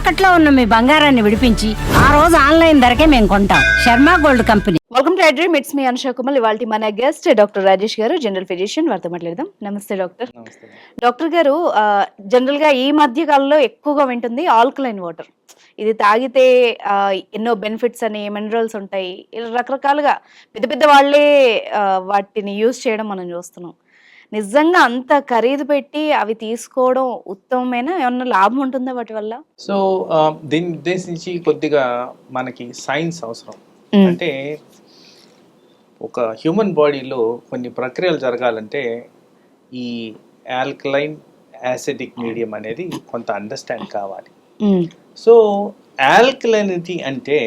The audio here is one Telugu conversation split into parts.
తాకట్లో ఉన్న మీ బంగారాన్ని విడిపించి ఆ రోజు ఆన్లైన్ ధరకే మేము కొంటాం. Sharma gold company. Welcome to dream. It's me Anusha Kumar. ఇవాళ మన గెస్ట్ డాక్టర్ రాజేష్ గారు, జనరల్ ఫిజిషియన్. వారితో మాట్లాడదాం. నమస్తే డాక్టర్. నమస్తే. డాక్టర్ గారు, జనరల్ గా ఈ మధ్య కాలంలో ఎక్కువగా వింటుంది ఆల్కలైన్ వాటర్. ఇది తాగితే ఎన్నో బెనిఫిట్స్ అని, మినరల్స్ ఉంటాయి, ఇలా రకరకాలుగా పెద్ద పెద్ద వాళ్ళే వాటిని యూజ్ చేయడం మనం చూస్తున్నాం. నిజంగా అంత ఖరీదు పెట్టి అవి తీసుకోవడం ఉత్తమమేనా? ఏమన్నా లాభం ఉంటుందా వాటి వల్ల? సో దీన్ని ఉద్దేశించి కొద్దిగా మనకి సైన్స్ అవసరం. అంటే ఒక హ్యూమన్ బాడీలో కొన్ని ప్రక్రియలు జరగాలంటే ఈ ఆల్కలైన్ యాసిడిక్ మీడియం అనేది కొంత అండర్స్టాండ్ కావాలి. సో ఆల్కలైనిటీ అంటే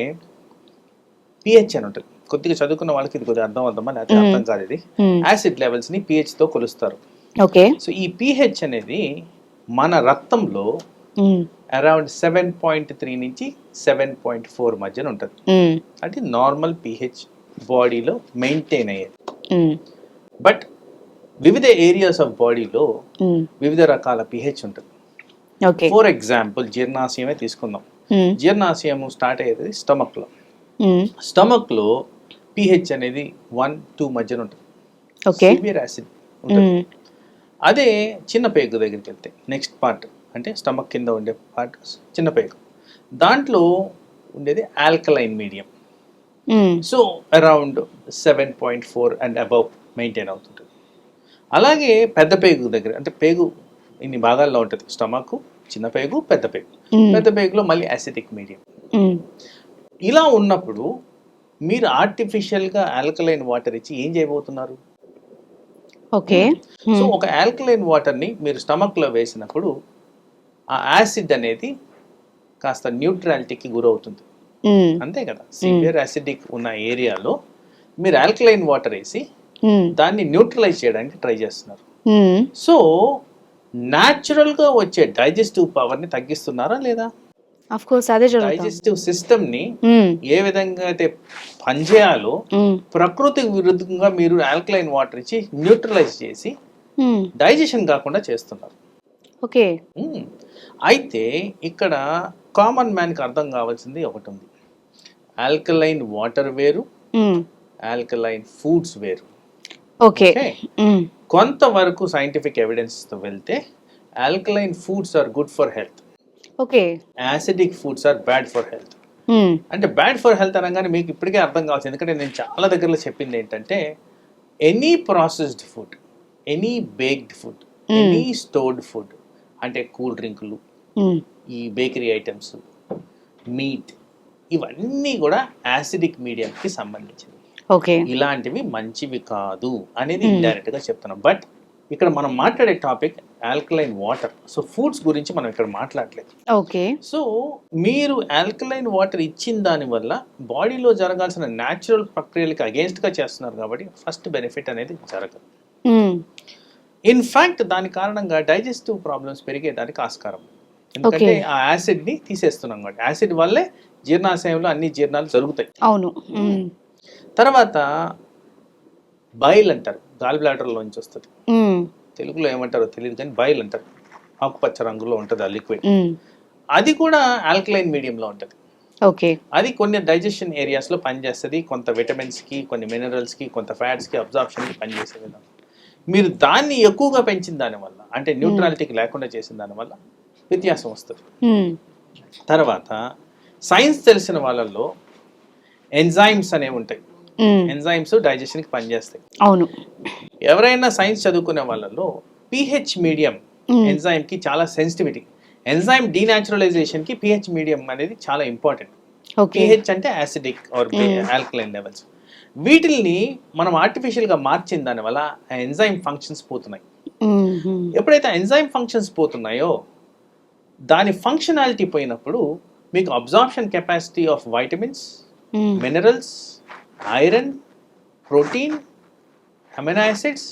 పిహెచ్ అని ఉంటుంది. కొద్దిగా చదువుకున్న వాళ్ళకి ఇది కొద్దిగా అర్థం అవుతామా, లేకపోతే అర్థం కాదు. ఇది యాసిడ్ లెవెల్స్ ని పిహెచ్ తో కొలుస్తారు. ఓకే. సో ఈ పిహెచ్ అనేది మన రక్తంలో అరౌండ్ 7.3 నుంచి 7.4 మధ్యన ఉంటుంది. అంటే నార్మల్ పిహెచ్ బాడీలో మెయింటైన్ అయ్యేది. బట్ వివిధ ఏరియాస్ ఆఫ్ బాడీలో వివిధ రకాల పిహెచ్ ఉంటుంది. ఫర్ ఎగ్జాంపుల్ జీర్ణాశయమే తీసుకుందాం. జీర్ణాశయం స్టార్ట్ అయ్యేది స్టమక్ లో. స్టమక్ లో పిహెచ్ అనేది 1-2 మధ్యన ఉంటుంది. సివియర్ యాసిడ్ ఉంటుంది. అదే చిన్న పేగు దగ్గరికి వెళ్తే నెక్స్ట్ పార్ట్ అంటే స్టమక్ కింద ఉండే పార్ట్ చిన్న పేగు, దాంట్లో ఉండేది alkaline medium. So around 7.4 and above maintain అవుతుంటుంది. అలాగే పెద్ద పేగు దగ్గర, అంటే పేగు ఇన్ని భాగాల్లో ఉంటుంది. స్టమక్, చిన్న పేగు, పెద్ద పేగు. పెద్ద పేగులో మళ్ళీ యాసిడిక్ మీడియం. ఇలా ఉన్నప్పుడు మీరు ఆర్టిఫిషియల్గా ఆల్కలైన్ వాటర్ ఇచ్చి ఏం చేయబోతున్నారు? ఓకే. సో ఒక ఆల్కలైన్ వాటర్ని మీరు స్టమక్లో వేసినప్పుడు ఆ యాసిడ్ అనేది కాస్త న్యూట్రాలిటీకి గురవుతుంది. అంతే కదా. సివియర్ యాసిడిక్ ఉన్న ఏరియాలో మీరు ఆల్కలైన్ వాటర్ వేసి దాన్ని న్యూట్రలైజ్ చేయడానికి ట్రై చేస్తున్నారు. సో న్యాచురల్గా వచ్చే డైజెస్టివ్ పవర్ని తగ్గిస్తున్నారా లేదా? ఆఫ్ కోర్స్ అదే జరుగుతుంది. డైజెస్టివ్ సిస్టమ్ ని ఏ విధంగా అయితే పనిచేయాలో ప్రకృతికి విరుద్ధంగా మీరు ఆల్కలైన్ వాటర్ ఇచ్చి న్యూట్రలైజ్ చేసి డైజెషన్ కాకుండా చేస్తున్నారు. ఓకే. అయితే ఇక్కడ కామన్ మ్యాన్ కి అర్థం కావాల్సింది ఒకటి ఉంది. ఆల్కలైన్ వాటర్ వేరు, ఆల్కలైన్ ఫుడ్స్ వేరు. ఓకే. కొంతవరకు సైంటిఫిక్ ఎవిడెన్స్ తో వెళ్తే alkaline foods are good for health. Okay. Acidic foods are bad for health. అంటే బ్యాడ్ ఫర్ హెల్త్ అనగానే మీకు ఇప్పటికే అర్థం కావచ్చు. ఎందుకంటే నేను చాలా దగ్గరలో చెప్పింది ఏంటంటే any processed food, any baked food, any stored food, అంటే కూల్ డ్రింకులు, ఈ బేకరీ ఐటమ్స్, మీట్, ఇవన్నీ కూడా యాసిడిక్ మీడియంకి సంబంధించినవి. ఓకే. ఇలాంటివి మంచివి కాదు అనేది ఇండైరెక్ట్ గా చెప్తున్నాం. బట్ ఇక్కడ మనం మాట్లాడే topic alkaline water. So foods గురించి మనం ఇక్కడ మాట్లాడలేదు. ఓకే. సో మీరు ఆల్కలైన్ వాటర్ ఇచ్చిన దాని వల్ల బాడీలో జరగాల్సిన న్యాచురల్ ప్రక్రియలకి అగేన్స్ట్ గా చేస్తున్నారు కాబట్టి ఫస్ట్ బెనిఫిట్ అనేది జరగదు. ఇన్ఫాక్ట్ దాని కారణంగా డైజెస్టివ్ ప్రాబ్లమ్స్ పెరిగేదానికి ఆస్కారం. ఎందుకంటే ఆ యాసిడ్ ని తీసేస్తున్నాం కాబట్టి. యాసిడ్ వల్లే జీర్ణాశయంలో అన్ని జీర్ణాలు జరుగుతాయి. అవును. తర్వాత బైల్ అంటారు, గాల్ బ్లాడర్ లోంచి వస్తుంది. తెలుగులో ఏమంటారో తెలియదు కానీ బైల్ అంటారు. ఆకుపచ్చ రంగులో ఉంటుంది ఆ లిక్విడ్. అది కూడా ఆల్కలైన్ మీడియంలో ఉంటుంది. ఓకే. అది కొన్ని డైజెషన్ ఏరియాస్ లో పనిచేస్తుంది. కొంత విటమిన్స్ కి, కొన్ని మినరల్స్ కి, కొంత ఫ్యాట్స్ కి అబ్జార్ప్షన్ కి పనిచేసే విధానం. మీరు దాన్ని ఎక్కువగా పెంచిన దానివల్ల, అంటే న్యూట్రాలిటీకి లేకుండా చేసిన దానివల్ల వ్యత్యాసం వస్తుంది. తర్వాత సైన్స్ తెలిసిన వాళ్ళల్లో ఎంజైమ్స్ అనేవి ఉంటాయి. ఎంజైమ్స్ డైజెషన్ కి పనిచేస్తాయి. అవును. ఎవరైనా సైన్స్ చదువుకునే వాళ్ళలో పిహెచ్ మీడియం ఎంజైమ్ కి చాలా సెన్సిటివిటీ. ఎంజైమ్ డీనాచురలైజేషన్ కి పిహెచ్ మీడియం అనేది చాలా ఇంపార్టెంట్. పిహెచ్ అంటే యాసిడిక్ ఆర్ ఆల్కలైన్ లెవెల్స్. వీటిల్ని మనం ఆర్టిఫిషియల్ గా మార్చిన దాని వల్ల ఆ ఎంజైమ్ ఫంక్షన్స్ పోతున్నాయి. ఎప్పుడైతే ఎంజైమ్ ఫంక్షన్స్ పోతున్నాయో దాని ఫంక్షనాలిటీ పోయినప్పుడు మీకు absorption capacity of vitamins, minerals, iron, protein, amino acids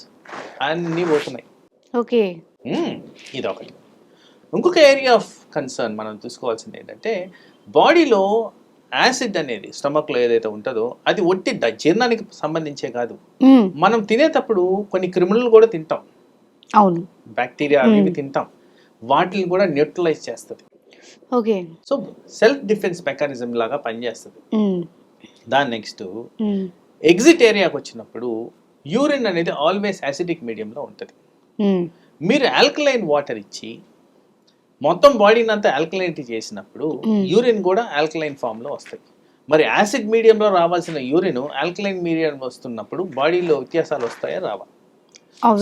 అన్నీ పోతున్నాయి. ఓకే. ఇదొకటి. ఇంకొక ఏరియా ఆఫ్ కన్సర్న్ మనం చూసుకోవాల్సింది ఏంటంటే బాడీలో యాసిడ్ అనేది స్టమక్లో ఏదైతే ఉంటుందో అది ఒట్టి జీర్ణానికి సంబంధించే కాదు. మనం తినేటప్పుడు కొన్ని క్రిములు కూడా తింటాం. అవును. బ్యాక్టీరియా అవి తింటాం. వాటిని కూడా న్యూట్రలైజ్ చేస్తుంది. Okay. So self defence mechanism లాగా పనిచేస్తుంది. దాని నెక్స్ట్ ఎగ్జిట్ ఏరియాకి వచ్చినప్పుడు యూరిన్ అనేది ఆల్వేస్ యాసిడిక్ మీడియంలో ఉంటుంది. మీరు ఆల్కలైన్ వాటర్ ఇచ్చి మొత్తం బాడీని అంతా ఆల్కలైన్ చేసినప్పుడు యూరిన్ కూడా ఆల్కలైన్ ఫామ్లో వస్తాయి. మరి యాసిడ్ మీడియంలో రావాల్సిన యూరిన్ ఆల్కలైన్ మీడియం వస్తున్నప్పుడు బాడీలో వ్యత్యాసాలు వస్తాయా రావా?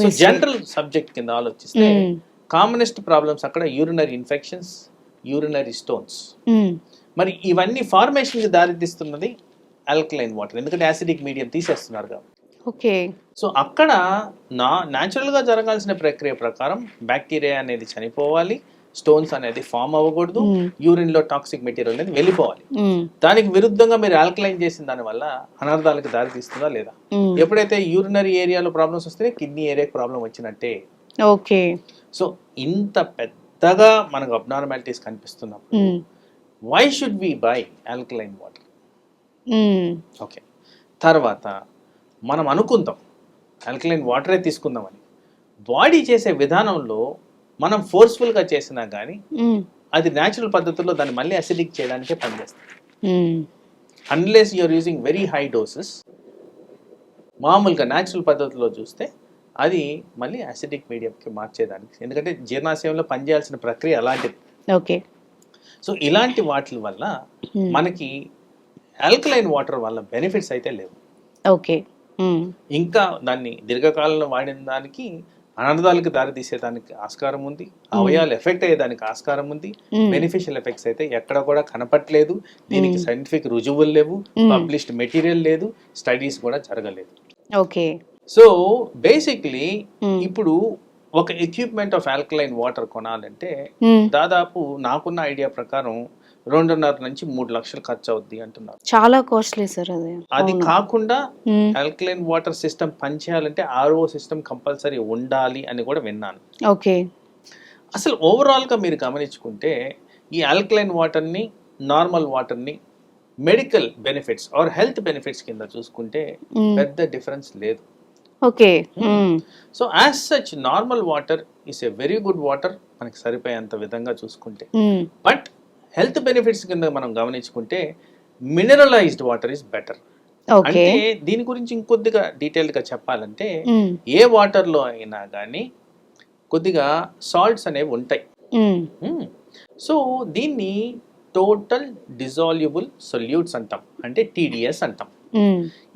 సో జనరల్ సబ్జెక్ట్ కింద ఆలోచిస్తే కామనెస్ట్ ప్రాబ్లమ్స్ అక్కడ యూరినరీ ఇన్ఫెక్షన్స్, యూరినరీ స్టోన్స్. మరి ఇవన్నీ ఫార్మేషన్కి దారితీస్తున్నది ఆల్కలైన్ వాటర్, ఎందుకంటే యాసిడిక్ మీడియం తీసేస్తున్నారు కాబట్టి. ఓకే. సో అక్కడ న్యాచురల్గా జరగాల్సిన ప్రక్రియ ప్రకారం బ్యాక్టీరియా అనేది చనిపోవాలి, స్టోన్స్ అనేది ఫామ్ అవ్వకూడదు, యూరిన్ లో టాక్సిక్ మెటీరియల్ అనేది వెళ్ళిపోవాలి. దానికి విరుద్ధంగా మీరు ఆల్కలైన్ చేసిన దాని వల్ల అనర్థాలకు దారి తీస్తుందా లేదా? ఎప్పుడైతే యూరినరీ ఏరియాలో ప్రాబ్లమ్స్ వస్తే కిడ్నీ ఏరియాకి ప్రాబ్లం వచ్చినట్టే. ఓకే. సో ఇంత పెద్దగా మనకు అబ్నార్మాలిటీస్ కనిపిస్తున్నప్పుడు why should we buy alkaline water? Okay. తర్వాత మనం అనుకుందాం ఆల్కలైన్ వాటరే తీసుకుందామని, బాడీ చేసే విధానంలో మనం ఫోర్స్ఫుల్గా చేసినా కానీ అది న్యాచురల్ పద్ధతుల్లో దాన్ని మళ్ళీ అసిడిక్ చేయడానికే పనిచేస్తుంది. Unless you're using very high doses, మామూలుగా న్యాచురల్ పద్ధతిలో చూస్తే అది మళ్ళీ అసిడిక్ మీడియంకి మార్చేదానికి, ఎందుకంటే జీర్ణాశయంలో పనిచేయాల్సిన ప్రక్రియ అలాంటిది. ఓకే. సో ఇలాంటి వాటి వల్ల మనకి ఆల్కలైన్ వాటర్ వల్ల బెనిఫిట్స్ అయితే లేవు. ఓకే. ఇంకా దాన్ని దీర్ఘకాలంలో వాడిన దానికి అనర్థాలకు దారి తీసేదానికి ఆస్కారం ఉంది, అవయాలు ఎఫెక్ట్ అయ్యేదానికి ఆస్కారం ఉంది. బెనిఫిషియల్ ఎఫెక్ట్స్ అయితే ఎక్కడ కూడా కనపట్లేదు, దీనికి సైంటిఫిక్ రుజువులు లేవు, పబ్లిష్డ్ మెటీరియల్ లేదు, స్టడీస్ కూడా జరగలేదు. ఓకే. సో బేసిక్లీ ఇప్పుడు ఒక ఎక్విప్మెంట్ ఆఫ్ ఆల్కలైన్ వాటర్ కొనాలంటే దాదాపు నాకున్న ఐడియా ప్రకారం 2.5 నుంచి 3 లక్షలు ఖర్చు అవుద్ది అంటున్నారు. చాలా కాస్ట్లీ సార్ అది. అది కాకుండా ఆల్కలైన్ వాటర్ సిస్టమ్ పనిచేయాలంటే ఆర్ఓ సిస్టమ్ కంపల్సరీ ఉండాలి అని కూడా విన్నాను. ఓకే. అసలు ఓవరాల్ గా మీరు గమనించుకుంటే ఈ ఆల్కలైన్ వాటర్ ని నార్మల్ వాటర్ ని medical benefits or health benefits కింద చూసుకుంటే పెద్ద డిఫరెన్స్ లేదు. Okay. So as such normal water is a very good water మనకి సరిపోయేంత విధంగా చూసుకుంటే. బట్ హెల్త్ బెనిఫిట్స్ కింద మనం గమనించుకుంటే మినరలైజ్డ్ వాటర్ ఇస్ బెటర్. అంటే దీని గురించి ఇంకొద్దిగా డీటెయిల్డ్ గా చెప్పాలంటే ఏ వాటర్ లో అయినా కానీ కొద్దిగా సాల్ట్స్ అనేవి ఉంటాయి. సో దీన్ని టోటల్ డిజాల్యుబుల్ సొల్యూట్స్ అంటాం, అంటే TDS అంటాం.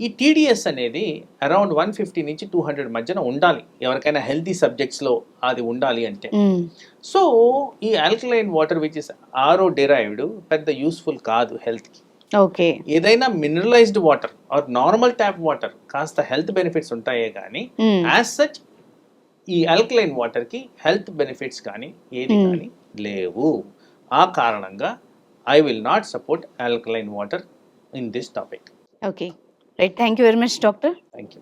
ఈ TDS అనేది అరౌండ్ 150 నుంచి 200 మధ్యన ఉండాలి ఎవరికైనా హెల్తీ సబ్జెక్ట్స్ లో అది ఉండాలి అంటే. సో ఈ alkaline water which is RO derived పెద్ద యూస్ఫుల్ కాదు హెల్త్ కి. ఓకే. ఏదైనా mineralised water or normal tap water కాస్త హెల్త్ బెనిఫిట్స్ ఉంటాయే కానీ యాజ్ సచ్ ఈ ఆల్కలైన్ వాటర్ కి హెల్త్ బెనిఫిట్స్ కానీ ఏది కానీ లేవు. ఆ కారణంగా I will not support alkaline water in this topic. Okay. Right. Thank you very much doctor. Thank you.